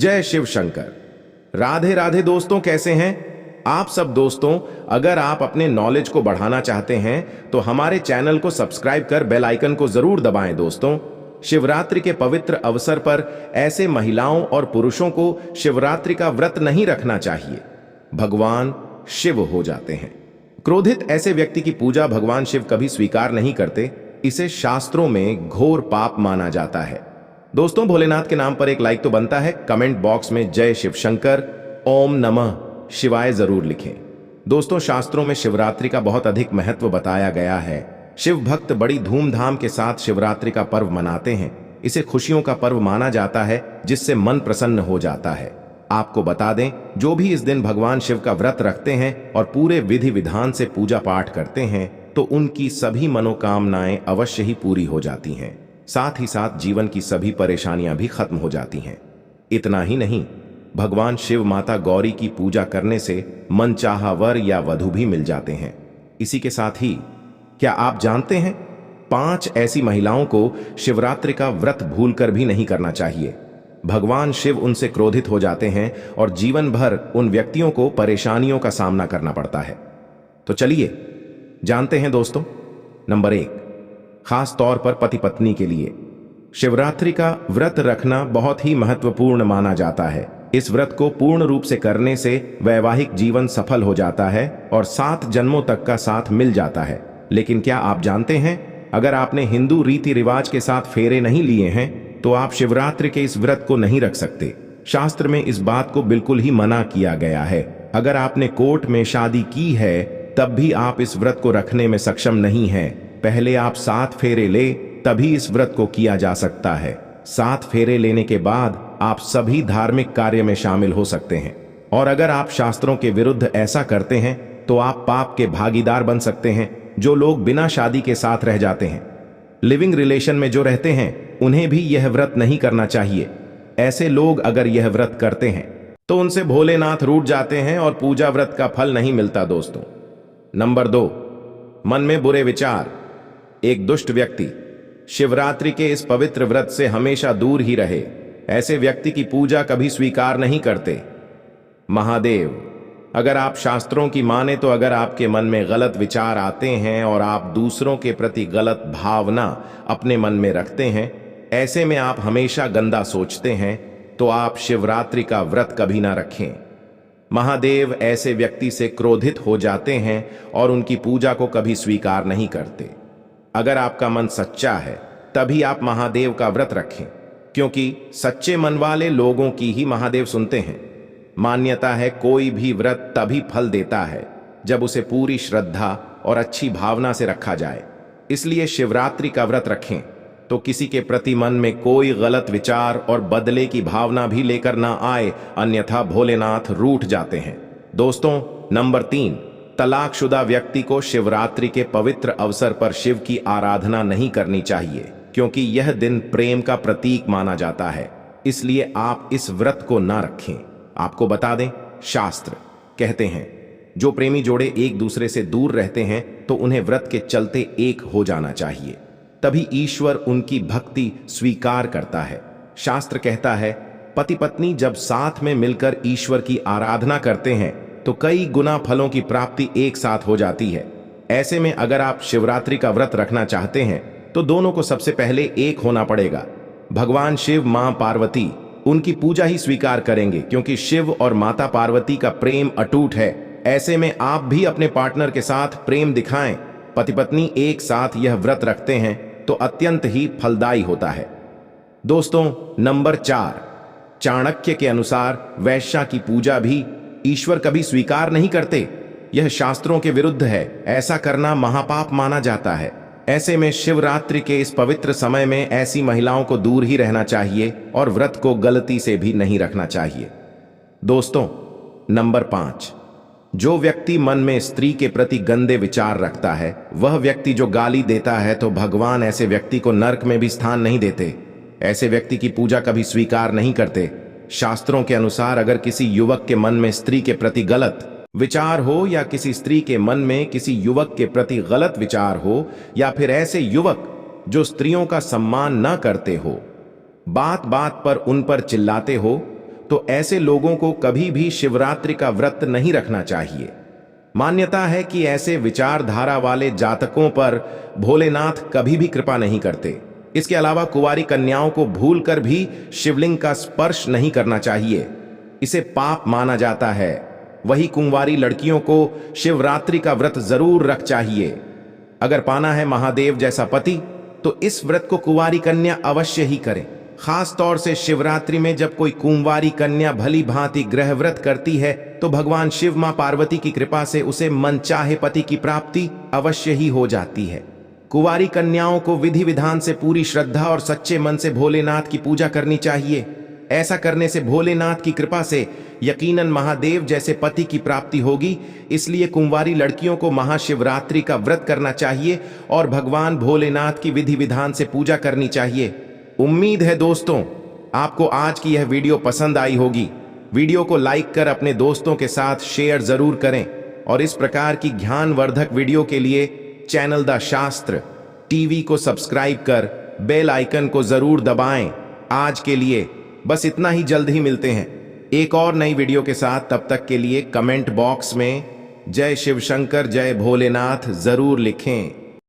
जय शिव शंकर। राधे राधे दोस्तों, कैसे हैं आप सब दोस्तों। अगर आप अपने नॉलेज को बढ़ाना चाहते हैं तो हमारे चैनल को सब्सक्राइब कर बेल आइकन को जरूर दबाएं दोस्तों। शिवरात्रि के पवित्र अवसर पर ऐसे महिलाओं और पुरुषों को शिवरात्रि का व्रत नहीं रखना चाहिए, भगवान शिव हो जाते हैं। क्रोधित ऐसे व्यक्ति की पूजा भगवान शिव कभी स्वीकार नहीं करते, इसे शास्त्रों में घोर पाप माना जाता है। दोस्तों, भोलेनाथ के नाम पर एक लाइक तो बनता है। कमेंट बॉक्स में जय शिव शंकर, ओम नमः शिवाय जरूर लिखें। दोस्तों, शास्त्रों में शिवरात्रि का बहुत अधिक महत्व बताया गया है। शिव भक्त बड़ी धूमधाम के साथ शिवरात्रि का पर्व मनाते हैं। इसे खुशियों का पर्व माना जाता है, जिससे मन प्रसन्न हो जाता है। आपको बता दें, जो भी इस दिन भगवान शिव का व्रत रखते हैं और पूरे विधि विधान से पूजा पाठ करते हैं तो उनकी सभी मनोकामनाएं अवश्य ही पूरी हो जाती हैं। साथ ही साथ जीवन की सभी परेशानियां भी खत्म हो जाती हैं। इतना ही नहीं, भगवान शिव माता गौरी की पूजा करने से मनचाहा वर या वधु भी मिल जाते हैं। इसी के साथ ही क्या आप जानते हैं, 5 ऐसी महिलाओं को शिवरात्रि का व्रत भूलकर भी नहीं करना चाहिए। भगवान शिव उनसे क्रोधित हो जाते हैं और जीवन भर उन व्यक्तियों को परेशानियों का सामना करना पड़ता है। तो चलिए जानते हैं दोस्तों। नंबर 1, खास तौर पर पति पत्नी के लिए शिवरात्रि का व्रत रखना बहुत ही महत्वपूर्ण माना जाता है। इस व्रत को पूर्ण रूप से करने से वैवाहिक जीवन सफल हो जाता है और 7 जन्मों तक का साथ मिल जाता है। लेकिन क्या आप जानते हैं, अगर आपने हिंदू रीति रिवाज के साथ फेरे नहीं लिए हैं तो आप शिवरात्रि के इस व्रत को नहीं रख सकते। शास्त्र में इस बात को बिल्कुल ही मना किया गया है। अगर आपने कोर्ट में शादी की है तब भी आप इस व्रत को रखने में सक्षम नहीं हैं। पहले आप 7 फेरे ले, तभी इस व्रत को किया जा सकता है। 7 फेरे लेने के बाद आप सभी धार्मिक कार्य में शामिल हो सकते हैं। और अगर आप शास्त्रों के विरुद्ध ऐसा करते हैं तो आप पाप के भागीदार बन सकते हैं। जो लोग बिना शादी के साथ रह जाते हैं, लिविंग रिलेशन में जो रहते हैं, उन्हें भी यह व्रत नहीं करना चाहिए। ऐसे लोग अगर यह व्रत करते हैं तो उनसे भोलेनाथ रूठ जाते हैं और पूजा व्रत का फल नहीं मिलता दोस्तों। नंबर 2, मन में बुरे विचार। एक दुष्ट व्यक्ति शिवरात्रि के इस पवित्र व्रत से हमेशा दूर ही रहे। ऐसे व्यक्ति की पूजा कभी स्वीकार नहीं करते। महादेव, अगर आप शास्त्रों की माने तो अगर आपके मन में गलत विचार आते हैं और आप दूसरों के प्रति गलत भावना अपने मन में रखते हैं, ऐसे में आप हमेशा गंदा सोचते हैं, तो आप शिवरात्रि का व्रत कभी ना रखें। महादेव ऐसे व्यक्ति से क्रोधित हो जाते हैं और उनकी पूजा को कभी स्वीकार नहीं करते। अगर आपका मन सच्चा है तभी आप महादेव का व्रत रखें, क्योंकि सच्चे मन वाले लोगों की ही महादेव सुनते हैं। मान्यता है, कोई भी व्रत तभी फल देता है जब उसे पूरी श्रद्धा और अच्छी भावना से रखा जाए। इसलिए शिवरात्रि का व्रत रखें तो किसी के प्रति मन में कोई गलत विचार और बदले की भावना भी लेकर ना आए, अन्यथा भोलेनाथ रूठ जाते हैं। दोस्तों, नंबर 3, तलाकशुदा व्यक्ति को शिवरात्रि के पवित्र अवसर पर शिव की आराधना नहीं करनी चाहिए, क्योंकि यह दिन प्रेम का प्रतीक माना जाता है। इसलिए आप इस व्रत को ना रखें। आपको बता दें, शास्त्र कहते हैं जो प्रेमी जोड़े एक दूसरे से दूर रहते हैं तो उन्हें व्रत के चलते एक हो जाना चाहिए, तभी ईश्वर उनकी भक्ति स्वीकार करता है। शास्त्र कहता है, पति पत्नी जब साथ में मिलकर ईश्वर की आराधना करते हैं तो कई गुना फलों की प्राप्ति एक साथ हो जाती है। ऐसे में अगर आप शिवरात्रि का व्रत रखना चाहते हैं तो दोनों को सबसे पहले एक होना पड़ेगा। भगवान शिव, मां पार्वती उनकी पूजा ही स्वीकार करेंगे, क्योंकि शिव और माता पार्वती का प्रेम अटूट है। ऐसे में आप भी अपने पार्टनर के साथ प्रेम दिखाएं। पति पत्नी एक साथ यह व्रत रखते हैं तो अत्यंत ही फलदायी होता है। दोस्तों, नंबर 4, चाणक्य के अनुसार वैश्या की पूजा भी ईश्वर कभी स्वीकार नहीं करते। यह शास्त्रों के विरुद्ध है। ऐसा करना महापाप माना जाता है। ऐसे में शिवरात्रि के इस पवित्र समय में ऐसी महिलाओं को दूर ही रहना चाहिए और व्रत को गलती से भी नहीं रखना चाहिए। दोस्तों, नंबर 5, जो व्यक्ति मन में स्त्री के प्रति गंदे विचार रखता है, वह व्यक्ति जो गाली देता है, तो भगवान ऐसे व्यक्ति को नरक में भी स्थान नहीं देते। ऐसे व्यक्ति की पूजा कभी स्वीकार नहीं करते। शास्त्रों के अनुसार अगर किसी युवक के मन में स्त्री के प्रति गलत विचार हो या किसी स्त्री के मन में किसी युवक के प्रति गलत विचार हो या फिर ऐसे युवक जो स्त्रियों का सम्मान न करते हो, बात बात पर उन पर चिल्लाते हो, तो ऐसे लोगों को कभी भी शिवरात्रि का व्रत नहीं रखना चाहिए। मान्यता है कि ऐसे विचारधारा वाले जातकों पर भोलेनाथ कभी भी कृपा नहीं करते। इसके अलावा कुंवारी कन्याओं को भूलकर भी शिवलिंग का स्पर्श नहीं करना चाहिए, इसे पाप माना जाता है। वही कुंवारी लड़कियों को शिवरात्रि का व्रत जरूर रख चाहिए। अगर पाना है महादेव जैसा पति तो इस व्रत को कुंवारी कन्या अवश्य ही करें। खास तौर से शिवरात्रि में जब कोई कुंवारी कन्या भली भांति ग्रह व्रत करती है तो भगवान शिव मां पार्वती की कृपा से उसे मनचाहे पति की प्राप्ति अवश्य ही हो जाती है। कुंवारी कन्याओं को विधि विधान से पूरी श्रद्धा और सच्चे मन से भोलेनाथ की पूजा करनी चाहिए। ऐसा करने से भोलेनाथ की कृपा से यकीनन महादेव जैसे पति की प्राप्ति होगी। इसलिए कुंवारी लड़कियों को महाशिवरात्रि का व्रत करना चाहिए और भगवान भोलेनाथ की विधि विधान से पूजा करनी चाहिए। उम्मीद है दोस्तों आपको आज की यह वीडियो पसंद आई होगी। वीडियो को लाइक कर अपने दोस्तों के साथ शेयर जरूर करें और इस प्रकार की ज्ञानवर्धक वीडियो के लिए चैनल द शास्त्र टीवी को सब्सक्राइब कर बेल आइकन को जरूर दबाएं। आज के लिए बस इतना ही, जल्द ही मिलते हैं एक और नई वीडियो के साथ। तब तक के लिए कमेंट बॉक्स में जय शिव शंकर जय भोलेनाथ जरूर लिखें।